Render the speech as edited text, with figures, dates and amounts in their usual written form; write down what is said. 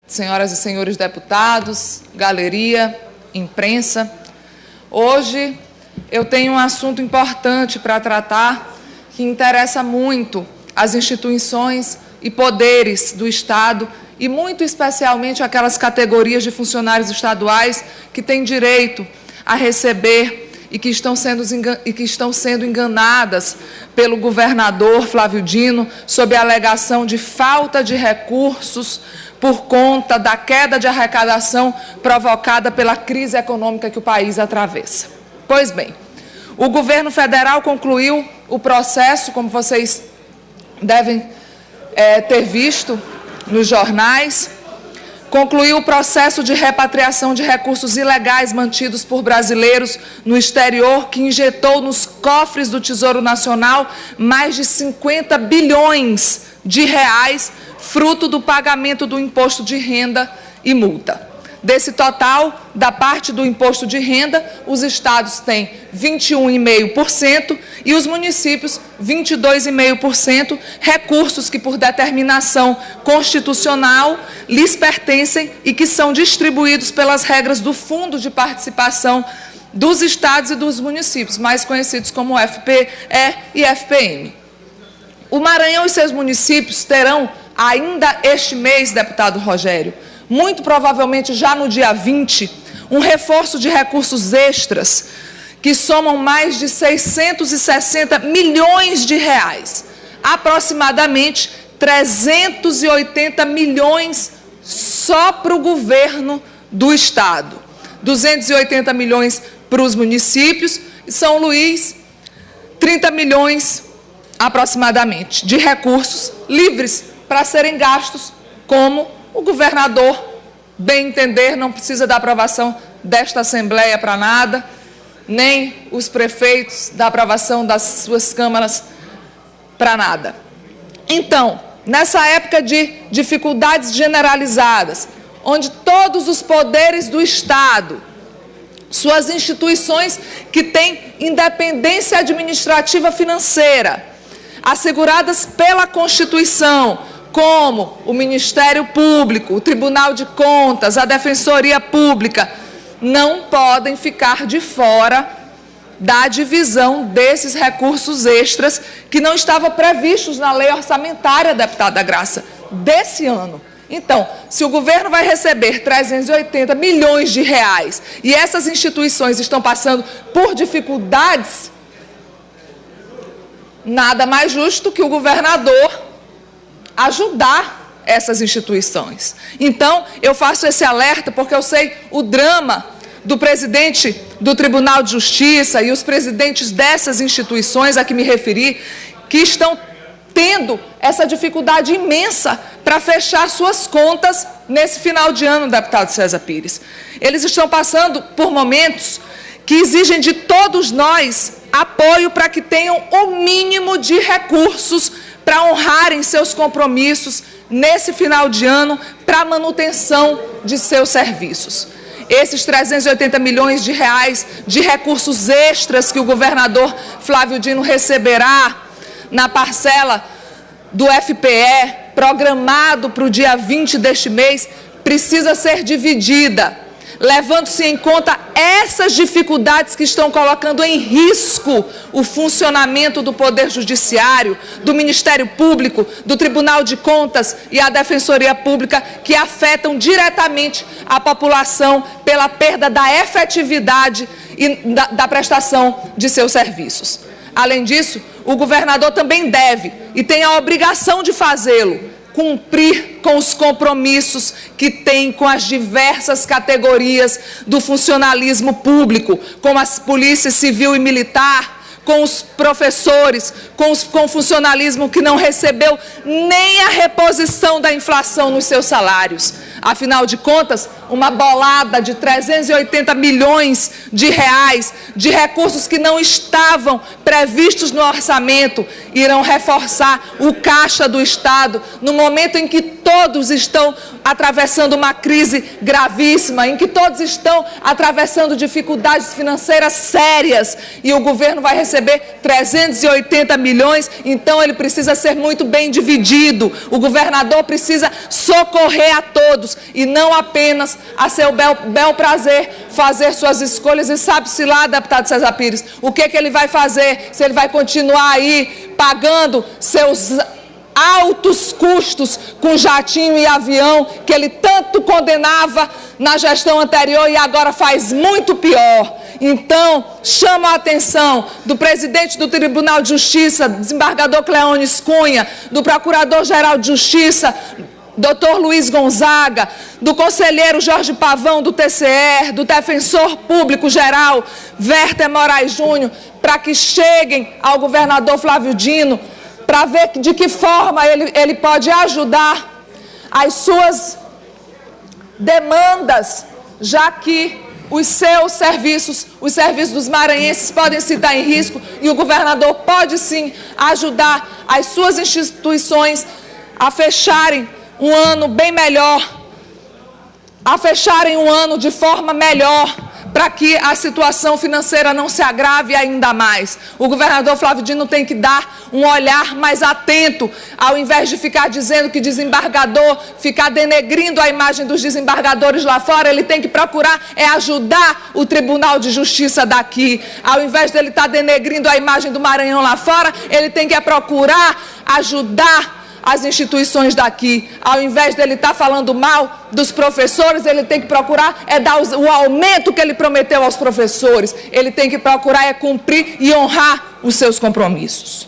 Senhoras e senhores deputados, galeria, imprensa, hoje eu tenho um assunto importante para tratar que interessa muito as instituições e poderes do Estado e muito especialmente aquelas categorias de funcionários estaduais que têm direito a receber e que estão sendo enganadas pelo governador Flávio Dino sob a alegação de falta de recursos por conta da queda de arrecadação provocada pela crise econômica que o país atravessa. Pois bem, o governo federal concluiu o processo, como vocês devem ter visto nos jornais, concluiu o processo de repatriação de recursos ilegais mantidos por brasileiros no exterior, que injetou nos cofres do Tesouro Nacional mais de 50 bilhões de reais, fruto do pagamento do imposto de renda e multa. Desse total, da parte do imposto de renda, os estados têm 21,5% e os municípios 22,5%, recursos que, por determinação constitucional, lhes pertencem e que são distribuídos pelas regras do Fundo de Participação dos Estados e dos Municípios, mais conhecidos como FPE e FPM. O Maranhão e seus municípios terão, ainda este mês, deputado Rogério, muito provavelmente já no dia 20, um reforço de recursos extras que somam mais de 660 milhões de reais, aproximadamente 380 milhões só para o governo do Estado, 280 milhões para os municípios e São Luís, 30 milhões aproximadamente de recursos livres para serem gastos como o governador, bem entender, não precisa da aprovação desta Assembleia para nada, nem os prefeitos da aprovação das suas câmaras para nada. Então, nessa época de dificuldades generalizadas, onde todos os poderes do Estado, suas instituições que têm independência administrativa financeira, asseguradas pela Constituição, como o Ministério Público, o Tribunal de Contas, a Defensoria Pública, não podem ficar de fora da divisão desses recursos extras que não estavam previstos na lei orçamentária, deputada Graça, desse ano. Então, se o governo vai receber 380 milhões de reais e essas instituições estão passando por dificuldades, nada mais justo que o governador ajudar essas instituições. Então, eu faço esse alerta porque eu sei o drama do presidente do Tribunal de Justiça e os presidentes dessas instituições a que me referi, que estão tendo essa dificuldade imensa para fechar suas contas nesse final de ano, deputado César Pires. Eles estão passando por momentos que exigem de todos nós apoio para que tenham o mínimo de recursos para honrarem seus compromissos nesse final de ano para a manutenção de seus serviços. Esses 380 milhões de reais de recursos extras que o governador Flávio Dino receberá na parcela do FPE, programado para o dia 20 deste mês, precisa ser dividida, levando-se em conta essas dificuldades que estão colocando em risco o funcionamento do Poder Judiciário, do Ministério Público, do Tribunal de Contas e a Defensoria Pública, que afetam diretamente a população pela perda da efetividade e da prestação de seus serviços. Além disso, o governador também deve, e tem a obrigação de fazê-lo, cumprir com os compromissos que tem com as diversas categorias do funcionalismo público, como a Polícia Civil e Militar, com os professores, com o funcionalismo que não recebeu nem a reposição da inflação nos seus salários. Afinal de contas, uma bolada de 380 milhões de reais de recursos que não estavam previstos no orçamento irão reforçar o caixa do Estado no momento em que todos estão atravessando uma crise gravíssima, em que todos estão atravessando dificuldades financeiras sérias, e o governo vai receber 380 milhões, então ele precisa ser muito bem dividido. O governador precisa socorrer a todos e não apenas a seu bel prazer fazer suas escolhas. E sabe-se lá, deputado César Pires, o que ele vai fazer, se ele vai continuar aí pagando seus altos custos com jatinho e avião, que ele tanto condenava na gestão anterior e agora faz muito pior. Então, chamo a atenção do presidente do Tribunal de Justiça, desembargador Cleones Cunha, do Procurador-Geral de Justiça, Dr. Luiz Gonzaga, do conselheiro Jorge Pavão, do TCE, do defensor público geral, Werther Moraes Júnior, para que cheguem ao governador Flávio Dino, para ver de que forma ele pode ajudar as suas demandas, já que os seus serviços, os serviços dos maranhenses podem se estar em risco, e o governador pode sim ajudar as suas instituições a fecharem um ano bem melhor, a fecharem um ano de forma melhor, para que a situação financeira não se agrave ainda mais. O governador Flávio Dino tem que dar um olhar mais atento, ao invés de ficar dizendo que desembargador, ficar denegrindo a imagem dos desembargadores lá fora. Ele tem que procurar ajudar o Tribunal de Justiça daqui. Ao invés dele estar denegrindo a imagem do Maranhão lá fora, ele tem que procurar ajudar as instituições daqui. Ao invés dele estar falando mal dos professores, ele tem que procurar dar o aumento que ele prometeu aos professores. Ele tem que procurar cumprir e honrar os seus compromissos.